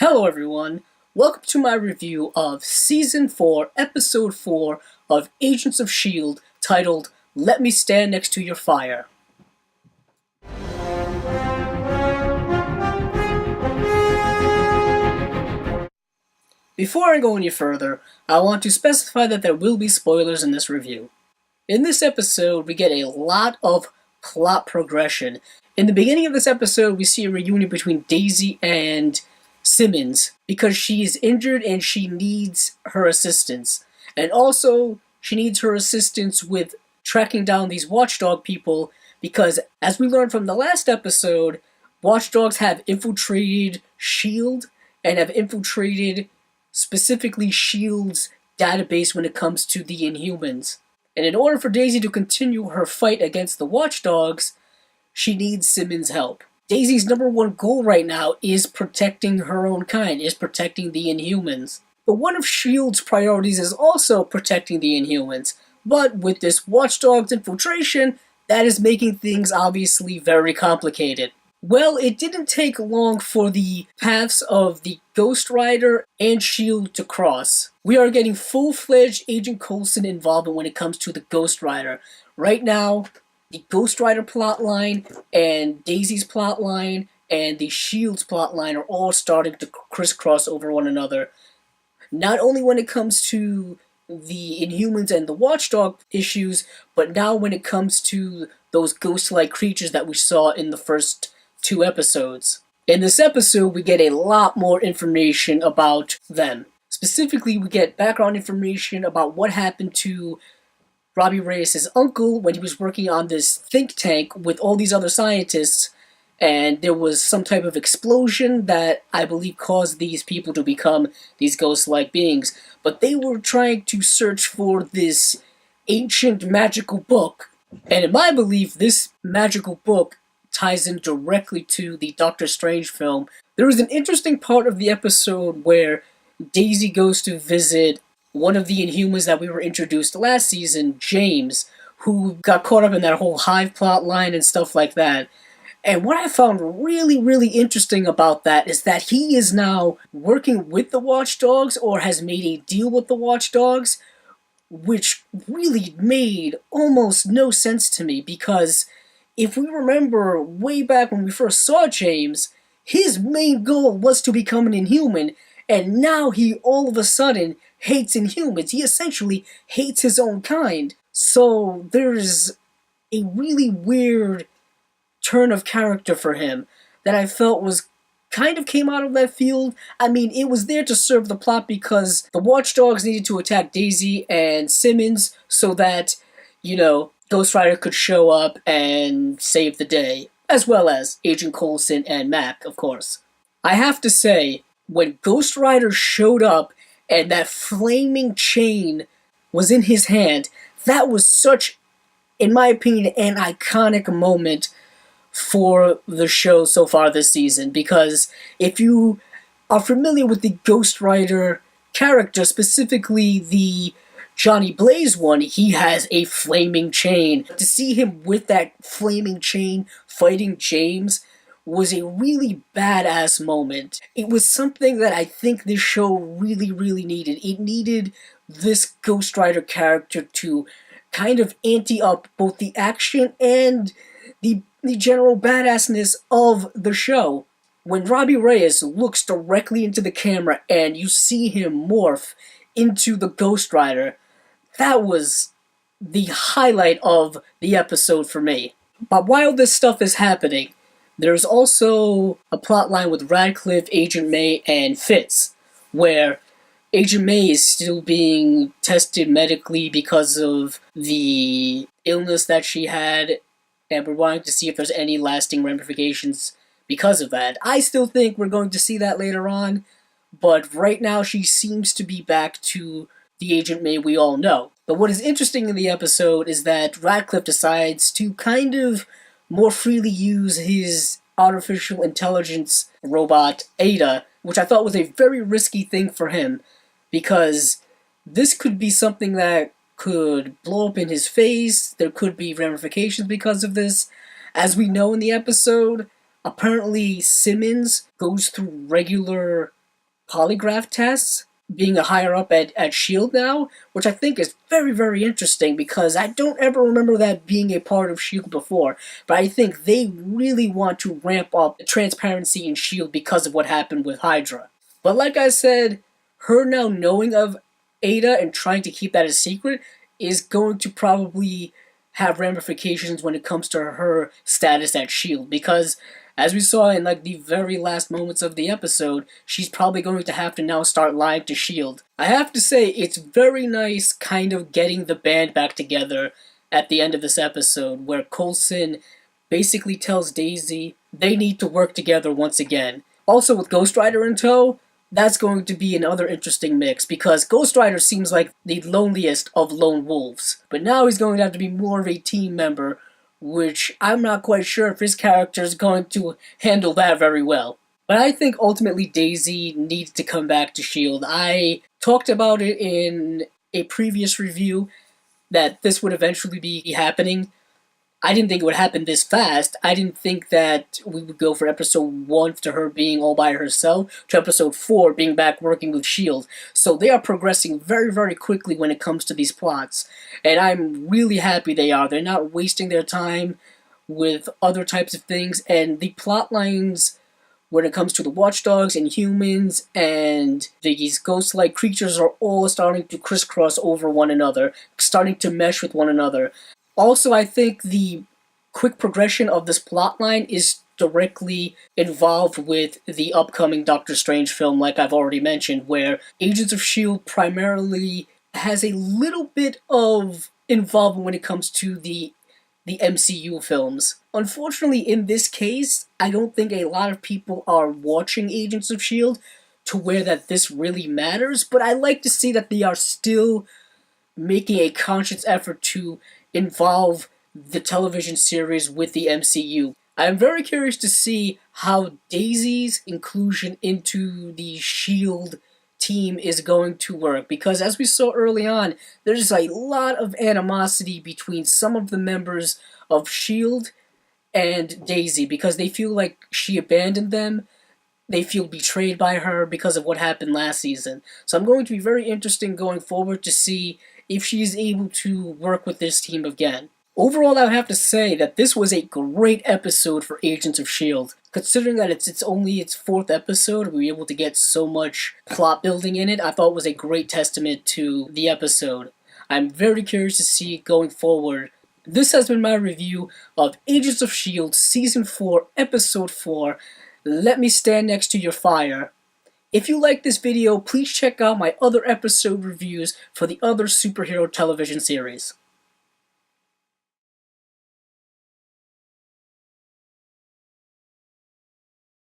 Hello everyone, welcome to my review of Season 4, Episode 4 of Agents of S.H.I.E.L.D. titled, Let Me Stand Next to Your Fire. Before I go any further, I want to specify that there will be spoilers in this review. In this episode, we get a lot of plot progression. In the beginning of this episode, we see a reunion between Daisy and Simmons because she is injured and she needs her assistance. And also, she needs her assistance with tracking down these watchdog people because, as we learned from the last episode, watchdogs have infiltrated S.H.I.E.L.D. and have infiltrated specifically S.H.I.E.L.D.'s database when it comes to the Inhumans. And in order for Daisy to continue her fight against the watchdogs, she needs Simmons' help. Daisy's number one goal right now is protecting her own kind, is protecting the Inhumans. But one of S.H.I.E.L.D.'s priorities is also protecting the Inhumans. But with this watchdog's infiltration, that is making things obviously very complicated. Well, it didn't take long for the paths of the Ghost Rider and S.H.I.E.L.D. to cross. We are getting full-fledged Agent Coulson involvement when it comes to the Ghost Rider. Right now, the Ghost Rider plotline and Daisy's plotline and the S.H.I.E.L.D.'s plotline are all starting to crisscross over one another. Not only when it comes to the Inhumans and the Watchdog issues, but now when it comes to those ghost-like creatures that we saw in the first 2 episodes. In this episode, we get a lot more information about them. Specifically, we get background information about what happened to Robbie Reyes' uncle when he was working on this think tank with all these other scientists, and there was some type of explosion that I believe caused these people to become these ghost-like beings. But they were trying to search for this ancient magical book, and in my belief, this magical book ties in directly to the Doctor Strange film. There was an interesting part of the episode where Daisy goes to visit one of the Inhumans that we were introduced last season, James, who got caught up in that whole Hive plot line and stuff like that. And what I found really interesting about that is that he is now working with the Watchdogs or has made a deal with the Watchdogs, which really made almost no sense to me because if we remember way back when we first saw James, his main goal was to become an Inhuman, and now he all of a sudden hates Inhumans. He essentially hates his own kind. So there's a really weird turn of character for him that I felt was kind of came out of left field. I mean, it was there to serve the plot because the Watchdogs needed to attack Daisy and Simmons so that, Ghost Rider could show up and save the day, as well as Agent Coulson and Mac, of course. I have to say, when Ghost Rider showed up and that flaming chain was in his hand, that was such, in my opinion, an iconic moment for the show so far this season, because if you are familiar with the Ghost Rider character, specifically the Johnny Blaze one, he has a flaming chain. To see him with that flaming chain fighting James was a really badass moment. It was something that I think this show really needed. It needed this Ghost Rider character to kind of ante up both the action and the general badassness of the show. When Robbie Reyes looks directly into the camera and you see him morph into the Ghost Rider, that was the highlight of the episode for me. But while this stuff is happening, there's also a plotline with Radcliffe, Agent May, and Fitz, where Agent May is still being tested medically because of the illness that she had, and we're wanting to see if there's any lasting ramifications because of that. I still think we're going to see that later on, but right now she seems to be back to the Agent May we all know. But what is interesting in the episode is that Radcliffe decides to kind of more freely use his artificial intelligence robot, Ada, which I thought was a very risky thing for him, because this could be something that could blow up in his face. There could be ramifications because of this. As we know in the episode, apparently Simmons goes through regular polygraph tests, being a higher up at S.H.I.E.L.D. now, which I think is very, very interesting because I don't ever remember that being a part of S.H.I.E.L.D. before, but I think they really want to ramp up the transparency in S.H.I.E.L.D. because of what happened with Hydra. But like I said, her now knowing of Ada and trying to keep that a secret is going to probably have ramifications when it comes to her status at S.H.I.E.L.D. because as we saw in like the very last moments of the episode, she's probably going to have to now start lying to S.H.I.E.L.D. I have to say, it's very nice kind of getting the band back together at the end of this episode, where Coulson basically tells Daisy they need to work together once again. Also, with Ghost Rider in tow, that's going to be another interesting mix, because Ghost Rider seems like the loneliest of lone wolves, but now he's going to have to be more of a team member, which I'm not quite sure if his character is going to handle that very well. But I think ultimately Daisy needs to come back to S.H.I.E.L.D. I talked about it in a previous review that this would eventually be happening. I didn't think it would happen this fast. I didn't think that we would go for episode 1 to her being all by herself to episode 4 being back working with S.H.I.E.L.D. So they are progressing very, very quickly when it comes to these plots. And I'm really happy they are. They're not wasting their time with other types of things. And the plot lines when it comes to the watchdogs and humans and these ghost-like creatures are all starting to crisscross over one another, starting to mesh with one another. Also, I think the quick progression of this plotline is directly involved with the upcoming Doctor Strange film, like I've already mentioned, where Agents of S.H.I.E.L.D. primarily has a little bit of involvement when it comes to the MCU films. Unfortunately, in this case, I don't think a lot of people are watching Agents of S.H.I.E.L.D. to where that this really matters, but I like to see that they are still making a conscious effort to involve the television series with the MCU. I'm very curious to see how Daisy's inclusion into the S.H.I.E.L.D. team is going to work, because as we saw early on, there's a lot of animosity between some of the members of S.H.I.E.L.D. and Daisy, because they feel like she abandoned them. They feel betrayed by her because of what happened last season. So I'm going to be very interested going forward to see if she's able to work with this team again. Overall, I would have to say that this was a great episode for Agents of S.H.I.E.L.D. Considering that it's only its 4th episode, we were able to get so much plot building in it. I thought it was a great testament to the episode. I'm very curious to see going forward. This has been my review of Agents of S.H.I.E.L.D. Season 4, Episode 4, Let Me Stand Next to Your Fire. If you like this video, please check out my other episode reviews for the other superhero television series.